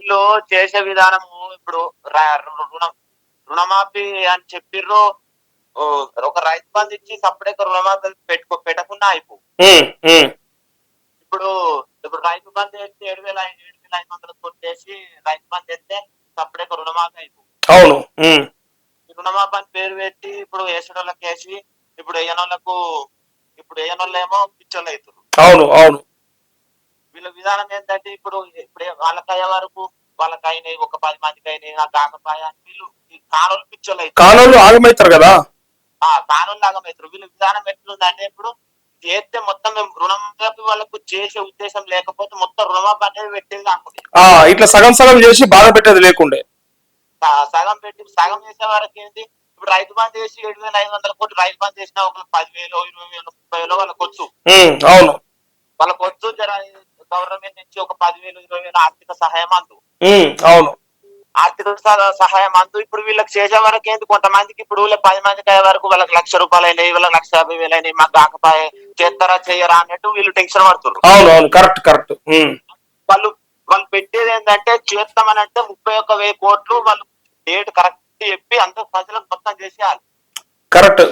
వీళ్ళు చేసే విధానము ఇప్పుడు రుణం రుణమాఫీ అని చెప్పిర్రు. ఒక రైతు బంధు ఇచ్చి సపరేట్ రుణమాఫీ పెట్టకుండా అయిపో. ఇప్పుడు ఇప్పుడు రైతు బంధు వేసి 7,500 కొట్టేసి రైతు బంధు వేస్తే సపరేట్ రుణమాఫీ అయిపో. అవును. రుణమాఫీ అని పేరు పెట్టి ఇప్పుడు వేసేటోళ్ళకి వేసి ఇప్పుడు వేయనోళ్ళేమో పిచ్చోళ్ళు అవుతారు. అవును అవును. వీళ్ళ విధానం ఏంటంటే ఇప్పుడు వాళ్ళకయ్యే వరకు వాళ్ళకి అయినాయి, ఒక 10 మందికి అయినాయి, నాకు కాకపోయా వీళ్ళు కానోళ్ళు పిచ్చోళ్ళు అవుతారు. కానోళ్ళు ఆగమవుతారు కదా. కానోళ్ళు ఆగమవుతారు. వీళ్ళ విధానం ఎట్లుందంటే ఇప్పుడు చేస్తే మొత్తం మేము రుణమాఫీ వాళ్ళకు చేసే ఉద్దేశం లేకపోతే మొత్తం రుణమాఫీ అనేది పెట్టేది కాకుండా ఇట్లా సగం సగం చేసి బాధ పెట్టేది లేకుండే సగం పెట్టి సగం చేసే వరకు ఏంటి. ఇప్పుడు రైతు బంధు చేసి 7,500 కోట్లు రైతు బంధు చేసినా ఒక 10,000, 20,000, 30,000 వాళ్ళకి వచ్చు. అవును, వాళ్ళకి వచ్చు. గవర్నమెంట్ నుంచి ఒక 10,000, 20,000 ఆర్థిక సహాయం అందు. అవును, ఆర్థిక సహాయం అందు. ఇప్పుడు వీళ్ళకి చేసే వరకు ఏంటి, కొంతమందికి ఇప్పుడు 10 మందికి అయ్యే వరకు వాళ్ళకి ₹1,00,000 అయినాయి, వాళ్ళకి 1,50,000 అయినాయి, మాకు కాకపోయే చేస్తారా చెయ్యరా అన్నట్టు వీళ్ళు టెన్షన్ పడుతున్నారు. అవును అవును, కరెక్ట్ కరెక్ట్. వాళ్ళు పెట్టేది ఏంటంటే చేస్తామని అంటే 31,000 కోట్లు వాళ్ళు డేట్ కరెక్ట్ చెప్పి అంత ప్రజలకు మొత్తం చేసేయాలి. కరెక్ట్.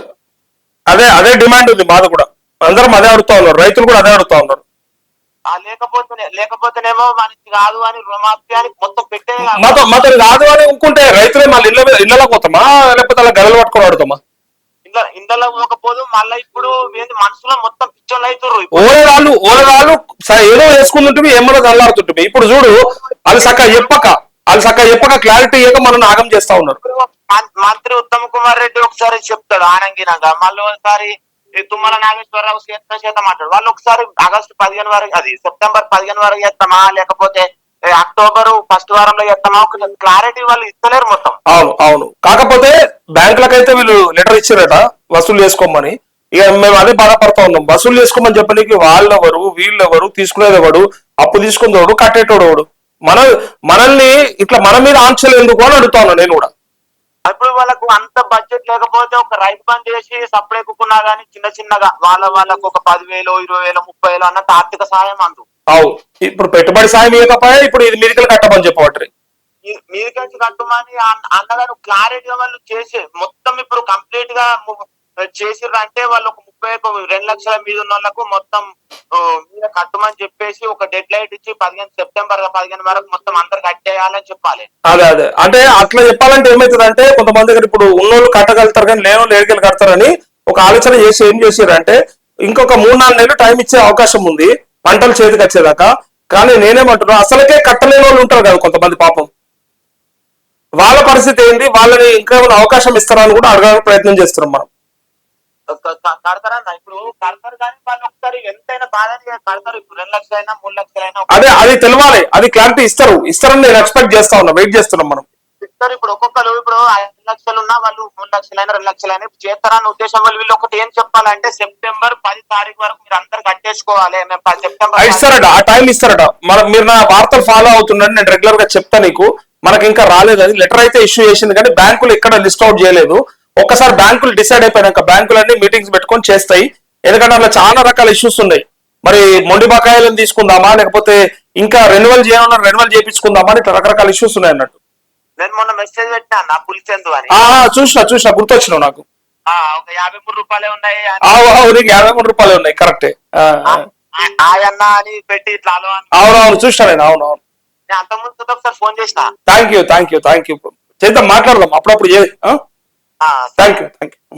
అదే డిమాండ్ ఉంది మాది కూడా. అందరం అదే అడుగుతా ఉన్నారు, రైతులు కూడా అదే అడుగుతా ఉన్నారు. లేకపోతేనేమో మనకి కాదు అని రుణమాఫీ అని మొత్తం పెట్టే మాతో కాదు అని అనుకుంటే రైతులే మళ్ళీ ఇళ్ళలో పోతామా, లేకపోతే అలా గడలు పట్టుకొని ఆడుతామా? ఇంట్లో పోకపోదు. మళ్ళీ ఇప్పుడు మనసులో మొత్తం పిచ్చోళ్ళు అవుతారు. ఓలరాళ్ళు ఏదో వేసుకుంటుంటే ఏమన్నా చల్లారుతుంటే ఇప్పుడు చూడు వాళ్ళు చక్కగా చెప్పక క్లారిటీ ఏదో మనం నాగం చేస్తా ఉన్నారు. మంత్రి ఉత్తమ్ కుమార్ రెడ్డి ఒకసారి చెప్తాడు ఆనంగినంగా, మళ్ళీ ఒకసారి తుమ్మల నాగేశ్వరరావు చేత మాట్లాడు. వాళ్ళు ఒకసారి ఆగస్టు 15 వరకు, అది సెప్టెంబర్ 15 వరకు చేస్తామా లేకపోతే అక్టోబర్ ఫస్ట్ వారంలో చేస్తామా ఒక క్లారిటీ వాళ్ళు ఇస్తలేరు మొత్తం. అవును అవును. కాకపోతే బ్యాంకులకైతే వీళ్ళు లెటర్ ఇచ్చారట వసూలు చేసుకోమని. ఇక మేము అదే బాధపడతా ఉన్నాం. వసూలు చేసుకోమని చెప్పడానికి వాళ్ళెవరు వీళ్ళెవరు, తీసుకునేది ఎవడు, అప్పు తీసుకునేవాడు, కట్టేటోడు మనల్ని ఇట్లా మన మీద ఆంక్షలు ఎందుకు అని అడుగుతా ఉన్నా నేను కూడా. ఇప్పుడు వాళ్ళకు అంత బడ్జెట్ లేకపోతే ఒక రైతు బంద్ చేసి సపరేకున్నా గానీ చిన్నగా వాళ్ళకు ఒక 10,000, 20,000, 30,000 అన్నట్టు ఆర్థిక సహాయం అందు. ఇప్పుడు పెట్టుబడి సాయం ఇవ్వకపోయా ఇప్పుడు ఇది మీదికలు కట్టమని చెప్పవట్రి. మీదికెళ్ళి కట్టమని అన్నగారు క్లారిటీగా వాళ్ళు చేసే మొత్తం ఇప్పుడు కంప్లీట్ గా చేసిర్రు అంటే వాళ్ళు ఒక 2 లక్షల మీద ఉన్న వాళ్ళకు మొత్తం మీద కట్టమని చెప్పేసి ఒక డెడ్ లైట్ ఇచ్చి సెప్టెంబర్ 15 వరకు మొత్తం అందరు కట్టేయాలని చెప్పాలి. అదే అంటే అట్లా చెప్పాలంటే ఏమవుతుంది అంటే కొంతమంది దగ్గర ఇప్పుడు ఉన్నోళ్ళు కట్టగలుగుతారు కానీ లేని ఏడికెళ్ళి కడతారని ఒక ఆలోచన చేసి ఏం చేశారంటే ఇంకొక 3-4 నెలలు టైం ఇచ్చే అవకాశం ఉంది పంటలు చేతికి వచ్చేదాకా. కానీ నేనేమంటున్నా, అసలుకే కట్టలేని వాళ్ళు ఉంటారు కదా కొంతమంది, పాపం వాళ్ళ పరిస్థితి ఏంటి, వాళ్ళని ఇంకా అవకాశం ఇస్తారా అని కూడా అడగడానికి ప్రయత్నం చేస్తున్నాం మనం. కడతారన్న ఇప్పుడు కడతారు కానీ వాళ్ళు ఒకసారి ఎంతైనా బాధని కడతారు. ఇప్పుడు 2 లక్షలైనా 3 లక్షలైనా అది తెలవాలి, అది క్లారిటీ ఇస్తారని నేను ఎక్స్పెక్ట్ చేస్తా ఉన్నా, వెయిట్ చేస్తున్నాం మనం. ఇస్తారు. ఇప్పుడు ఒక్కొక్కరు ఇప్పుడు 5 లక్షలు ఉన్నా వాళ్ళు 3 లక్షలైనా 2 లక్షలైనా చేస్తారన్న ఉద్దేశం వాళ్ళు. వీళ్ళు ఒకటి ఏం చెప్పాలంటే సెప్టెంబర్ 10 తారీఖు వరకు మీరు అందరు కట్టేసుకోవాలి. సెప్టెంబర్ ఇస్తారట, ఆ టైం ఇస్తారట. మీరు నా వార్తలు ఫాలో అవుతుండండి, నేను రెగ్యులర్ గా చెప్తా నీకు. మనకి ఇంకా రాలేదు, అది లెటర్ అయితే ఇష్యూ చేసింది కానీ బ్యాంకులు ఎక్కడ లిస్ట్ అవుట్ చేయలేదు. ఒక్కసారి బ్యాంకులు డిసైడ్ అయిపోయినాక బ్యాంకులన్నీ మీటింగ్స్ పెట్టుకొని చేస్తాయి. ఎందుకంటే అట్లా చాలా రకాల ఇష్యూస్ ఉన్నాయి. మరి మొండి బకాయిలను తీసుకుందామా లేకపోతే ఇంకా రెన్యువల్ చేయించుకుందామా అని రకరకాల ఇష్యూస్ ఉన్నాయి అన్నట్టు. నేను మొన్న మెసేజ్ పెట్టినా నా పులిచెందు అని. చూసిన గుర్తొచ్చినావు నాకు. ఒక 53 రూపాయలే ఉన్నాయి. నీకు 53 రూపాయలే ఉన్నాయి, కరెక్టే. ఆయన్న అని పెట్టి ఇట్లా అవునవును చూసిన నేను. అవునవును, అంతకుముందు ఒకసారి ఫోన్ చేసిన. థ్యాంక్ యూ చేద్దాం, మాట్లాడదాం అప్పుడప్పుడు. Thank you.